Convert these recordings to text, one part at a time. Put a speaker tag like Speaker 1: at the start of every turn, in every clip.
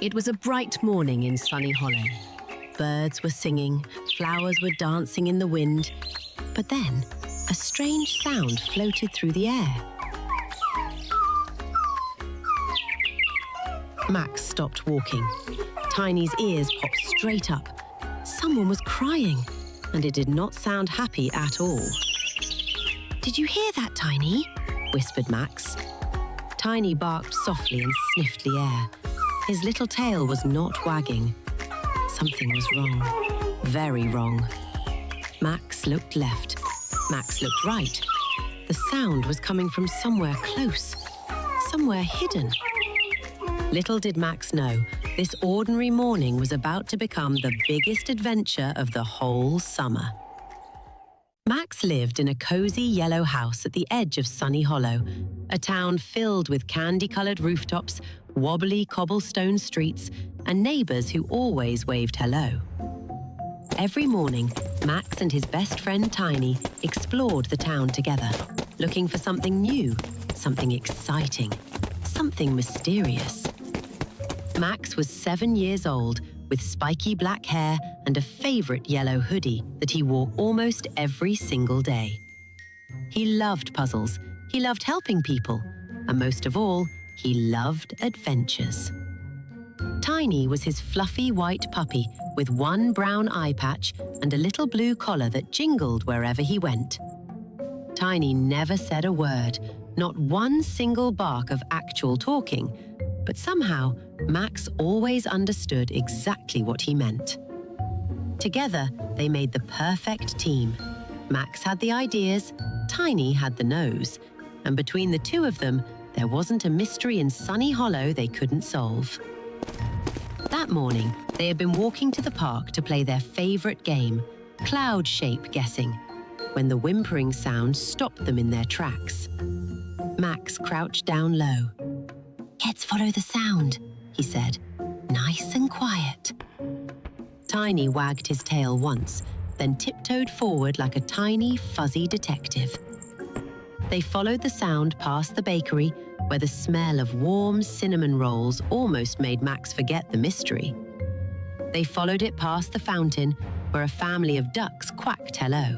Speaker 1: It was a bright morning in Sunny Hollow. Birds were singing, flowers were dancing in the wind, but then a strange sound floated through the air. Max stopped walking. Tiny's ears popped straight up. Someone was crying, and it did not sound happy at all. "Did you hear that, Tiny?" whispered Max. Tiny barked softly and sniffed the air. His little tail was not wagging. Something was wrong, very wrong. Max looked left. Max looked right. The sound was coming from somewhere close, somewhere hidden. Little did Max know, this ordinary morning was about to become the biggest adventure of the whole summer. Max lived in a cozy yellow house at the edge of Sunny Hollow, a town filled with candy-coloured rooftops, wobbly cobblestone streets, and neighbours who always waved hello. Every morning, Max and his best friend Tiny explored the town together, looking for something new, something exciting, something mysterious. Max was 7 years old, with spiky black hair and a favourite yellow hoodie that he wore almost every single day. He loved puzzles, he loved helping people, and most of all, he loved adventures. Tiny was his fluffy white puppy with one brown eye patch and a little blue collar that jingled wherever he went. Tiny never said a word, not one single bark of actual talking, but somehow Max always understood exactly what he meant. Together, they made the perfect team. Max had the ideas, Tiny had the nose, and between the two of them, there wasn't a mystery in Sunny Hollow they couldn't solve. That morning, they had been walking to the park to play their favourite game, cloud shape guessing, when the whimpering sound stopped them in their tracks. Max crouched down low. "Let's follow the sound," he said, "nice and quiet." Tiny wagged his tail once, then tiptoed forward like a tiny, fuzzy detective. They followed the sound past the bakery, where the smell of warm cinnamon rolls almost made Max forget the mystery. They followed it past the fountain, where a family of ducks quacked hello.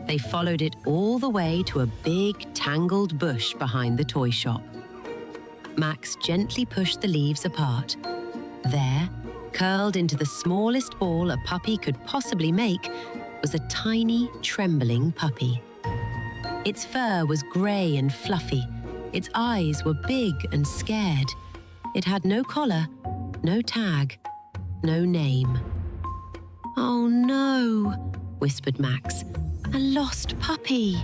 Speaker 1: They followed it all the way to a big, tangled bush behind the toy shop. Max gently pushed the leaves apart. There, curled into the smallest ball a puppy could possibly make, was a tiny, trembling puppy. Its fur was grey and fluffy. Its eyes were big and scared. It had no collar, no tag, no name. "Oh no," whispered Max, "a lost puppy."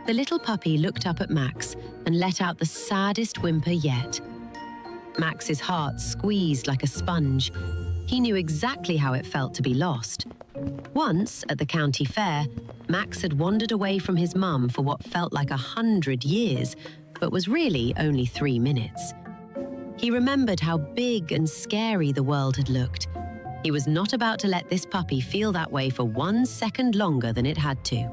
Speaker 1: The little puppy looked up at Max and let out the saddest whimper yet. Max's heart squeezed like a sponge. He knew exactly how it felt to be lost. Once, at the county fair, Max had wandered away from his mum for what felt like 100 years, but was really only 3 minutes. He remembered how big and scary the world had looked. He was not about to let this puppy feel that way for 1 second longer than it had to.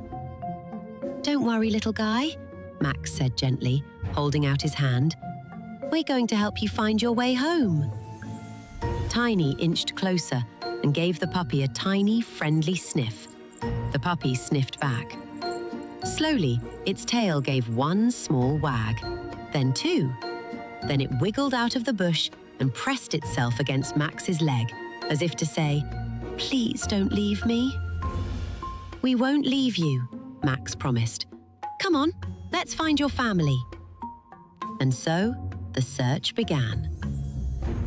Speaker 1: "Don't worry, little guy," Max said gently, holding out his hand. "We're going to help you find your way home." Tiny inched closer and gave the puppy a tiny, friendly sniff. The puppy sniffed back. Slowly, its tail gave one small wag, then two. Then it wiggled out of the bush and pressed itself against Max's leg, as if to say, "Please don't leave me." "We won't leave you," Max promised. "Come on, let's find your family." And so, the search began.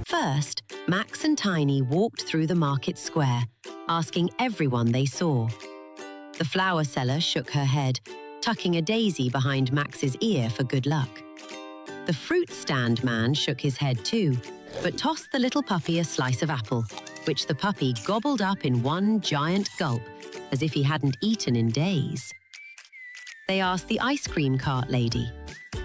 Speaker 1: First, Max and Tiny walked through the market square, asking everyone they saw. The flower seller shook her head, tucking a daisy behind Max's ear for good luck. The fruit stand man shook his head too, but tossed the little puppy a slice of apple, which the puppy gobbled up in one giant gulp, as if he hadn't eaten in days. They asked the ice cream cart lady.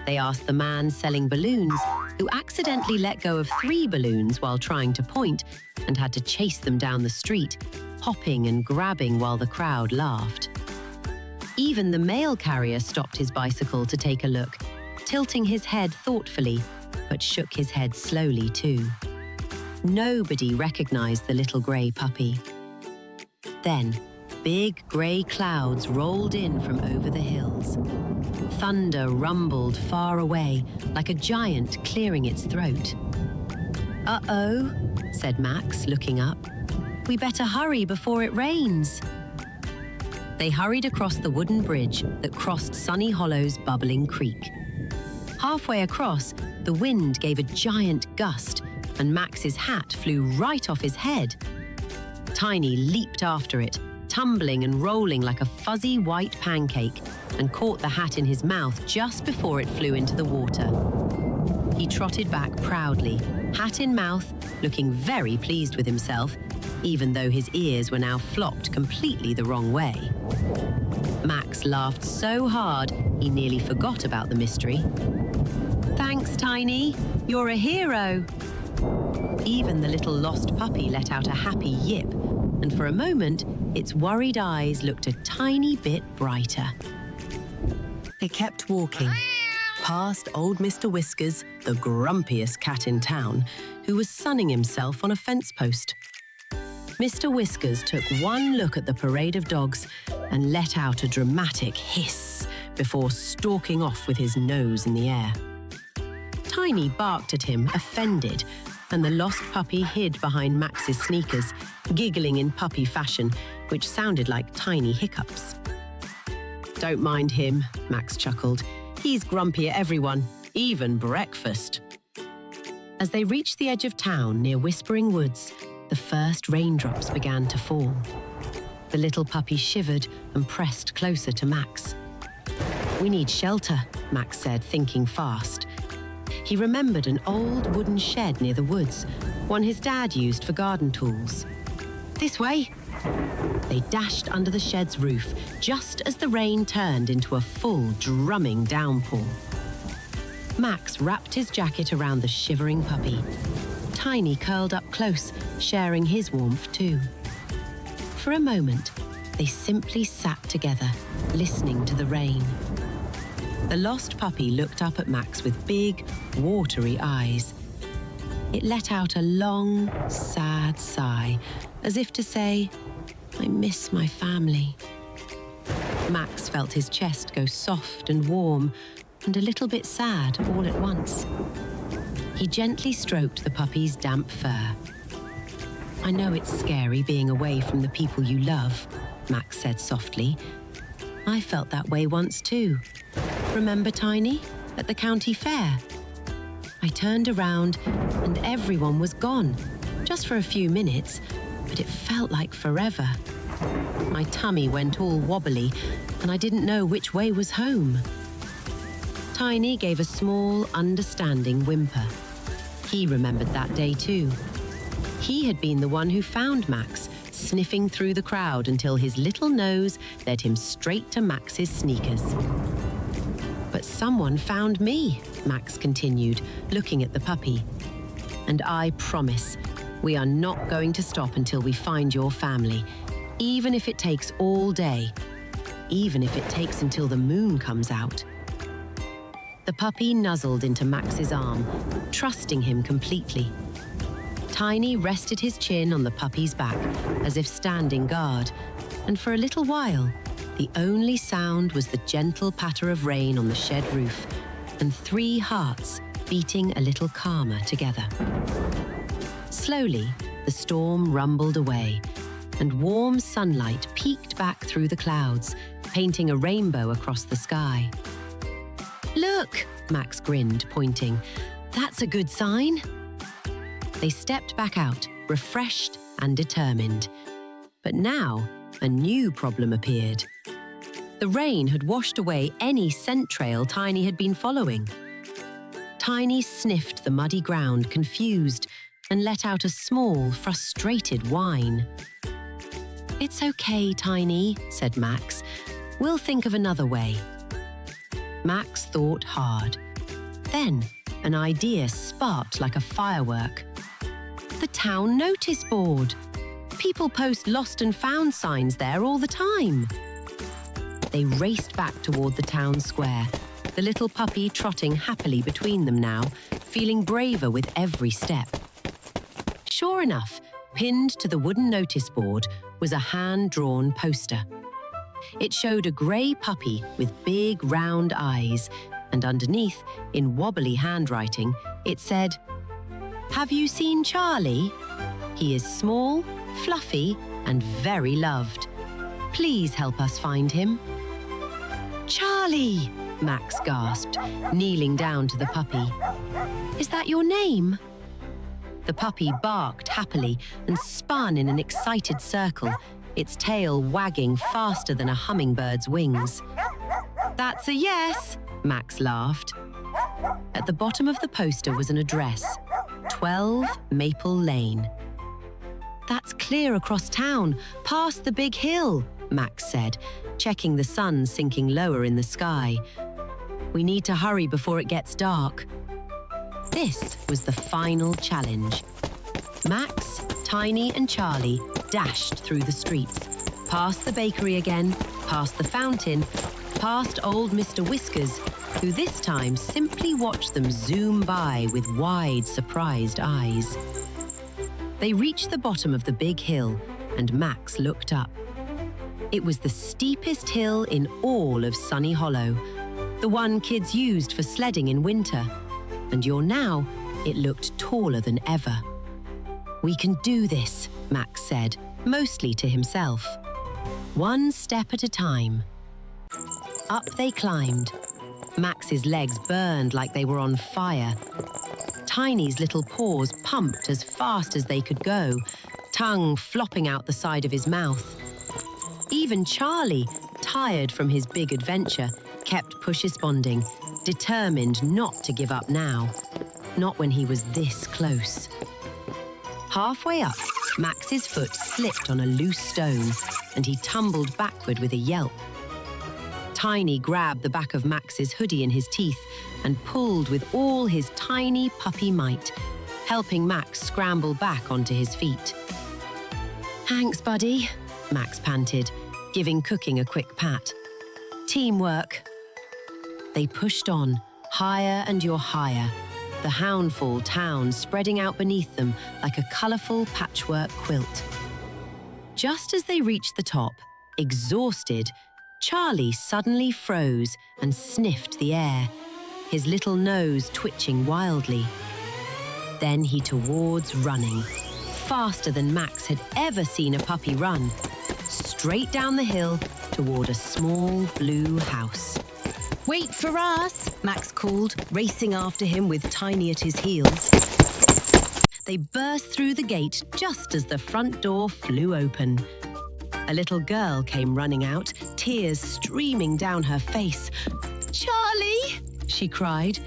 Speaker 1: They asked the man selling balloons, who accidentally let go of 3 balloons while trying to point and had to chase them down the street, hopping and grabbing while the crowd laughed. Even the mail carrier stopped his bicycle to take a look, tilting his head thoughtfully, but shook his head slowly too. Nobody recognized the little grey puppy. Then, big grey clouds rolled in from over the hills. Thunder rumbled far away, like a giant clearing its throat. "Uh-oh," said Max, looking up. "We better hurry before it rains." They hurried across the wooden bridge that crossed Sunny Hollow's bubbling creek. Halfway across, the wind gave a giant gust, and Max's hat flew right off his head. Tiny leaped after it, tumbling and rolling like a fuzzy white pancake, and caught the hat in his mouth just before it flew into the water. He trotted back proudly, hat in mouth, looking very pleased with himself, even though his ears were now flopped completely the wrong way. Max laughed so hard he nearly forgot about the mystery. "Thanks, Tiny. You're a hero." Even the little lost puppy let out a happy yip, and for a moment, its worried eyes looked a tiny bit brighter. They kept walking, past old Mr. Whiskers, the grumpiest cat in town, who was sunning himself on a fence post. Mr. Whiskers took one look at the parade of dogs and let out a dramatic hiss before stalking off with his nose in the air. Tiny barked at him, offended, and the lost puppy hid behind Max's sneakers, giggling in puppy fashion, which sounded like tiny hiccups. "Don't mind him," Max chuckled. "He's grumpy at everyone, even breakfast." As they reached the edge of town near Whispering Woods, the first raindrops began to fall. The little puppy shivered and pressed closer to Max. "We need shelter," Max said, thinking fast. He remembered an old wooden shed near the woods, one his dad used for garden tools. "This way!" They dashed under the shed's roof just as the rain turned into a full, drumming downpour. Max wrapped his jacket around the shivering puppy. Tiny curled up close, sharing his warmth too. For a moment, they simply sat together, listening to the rain. The lost puppy looked up at Max with big, watery eyes. It let out a long, sad sigh, as if to say, "I miss my family." Max felt his chest go soft and warm, and a little bit sad all at once. He gently stroked the puppy's damp fur. "I know it's scary being away from the people you love," Max said softly. "I felt that way once too. Remember, Tiny, at the county fair? I turned around and everyone was gone, just for a few minutes, but it felt like forever. My tummy went all wobbly and I didn't know which way was home." Tiny gave a small, understanding whimper. He remembered that day too. He had been the one who found Max, sniffing through the crowd until his little nose led him straight to Max's sneakers. "But someone found me," Max continued, looking at the puppy. "And I promise, we are not going to stop until we find your family, even if it takes all day, even if it takes until the moon comes out." The puppy nuzzled into Max's arm, trusting him completely. Tiny rested his chin on the puppy's back, as if standing guard, and for a little while, the only sound was the gentle patter of rain on the shed roof, and 3 hearts beating a little calmer together. Slowly, the storm rumbled away, and warm sunlight peeked back through the clouds, painting a rainbow across the sky. "Look," Max grinned, pointing. "That's a good sign." They stepped back out, refreshed and determined. But now, a new problem appeared. The rain had washed away any scent trail Tiny had been following. Tiny sniffed the muddy ground, confused, and let out a small, frustrated whine. "It's okay, Tiny," said Max. "We'll think of another way." Max thought hard. Then, an idea sparked like a firework. The town notice board. People post lost and found signs there all the time. They raced back toward the town square, the little puppy trotting happily between them now, feeling braver with every step. Sure enough, pinned to the wooden notice board was a hand-drawn poster. It showed a grey puppy with big round eyes, and underneath, in wobbly handwriting, it said, "Have you seen Charlie? He is small, fluffy, and very loved. Please help us find him." "Charlie!" Max gasped, kneeling down to the puppy. "Is that your name?" The puppy barked happily and spun in an excited circle, its tail wagging faster than a hummingbird's wings. "That's a yes," Max laughed. At the bottom of the poster was an address, 12 Maple Lane. "That's clear across town, past the big hill," Max said, checking the sun sinking lower in the sky. "We need to hurry before it gets dark." This was the final challenge. Max, Tiny and Charlie dashed through the streets, past the bakery again, past the fountain, past old Mr. Whiskers, who this time simply watched them zoom by with wide, surprised eyes. They reached the bottom of the big hill, and Max looked up. It was the steepest hill in all of Sunny Hollow, the one kids used for sledding in winter. And now, it looked taller than ever. "We can do this," Max said, mostly to himself. One step at a time. Up they climbed. Max's legs burned like they were on fire. Tiny's little paws pumped as fast as they could go, tongue flopping out the side of his mouth. Even Charlie, tired from his big adventure, kept push-responding, determined not to give up now. Not when he was this close. Halfway up, Max's foot slipped on a loose stone, and he tumbled backward with a yelp. Tiny grabbed the back of Max's hoodie in his teeth and pulled with all his tiny puppy might, helping Max scramble back onto his feet. "Thanks, buddy," Max panted, giving Cooking a quick pat. "Teamwork." They pushed on, higher and higher, the Houndfall town spreading out beneath them like a colourful patchwork quilt. Just as they reached the top, exhausted, Charlie suddenly froze and sniffed the air, his little nose twitching wildly. Then he towards running, faster than Max had ever seen a puppy run, straight down the hill toward a small blue house. "Wait for us," Max called, racing after him with Tiny at his heels. They burst through the gate just as the front door flew open. A little girl came running out, tears streaming down her face. "Charlie!" she cried.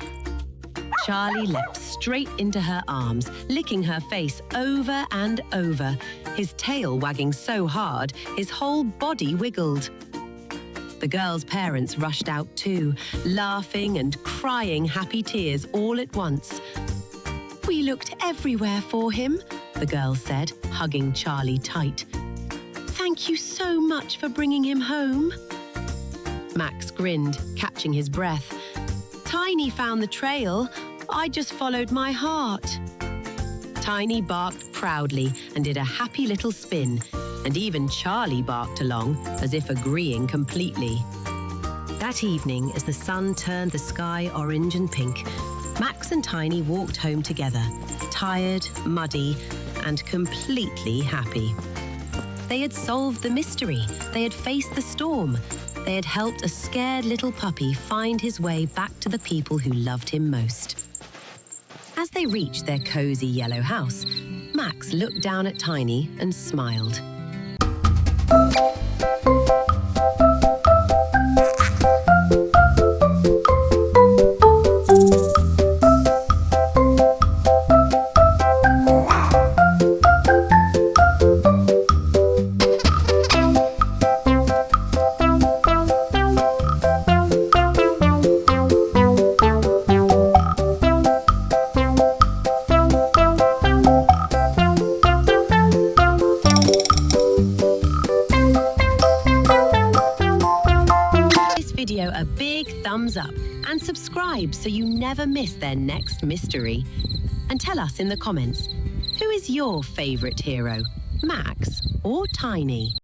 Speaker 1: Charlie leapt straight into her arms, licking her face over and over, his tail wagging so hard his whole body wiggled. The girl's parents rushed out too, laughing and crying happy tears all at once. "We looked everywhere for him," the girl said, hugging Charlie tight. "Thank you so much for bringing him home." Max grinned, catching his breath. "Tiny found the trail. I just followed my heart." Tiny barked proudly and did a happy little spin, and even Charlie barked along, as if agreeing completely. That evening, as the sun turned the sky orange and pink, Max and Tiny walked home together, tired, muddy, and completely happy. They had solved the mystery, they had faced the storm, they had helped a scared little puppy find his way back to the people who loved him most. As they reached their cozy yellow house, Max looked down at Tiny and smiled. A big thumbs up and subscribe so you never miss their next mystery. And tell us in the comments, who is your favourite hero, Max or Tiny?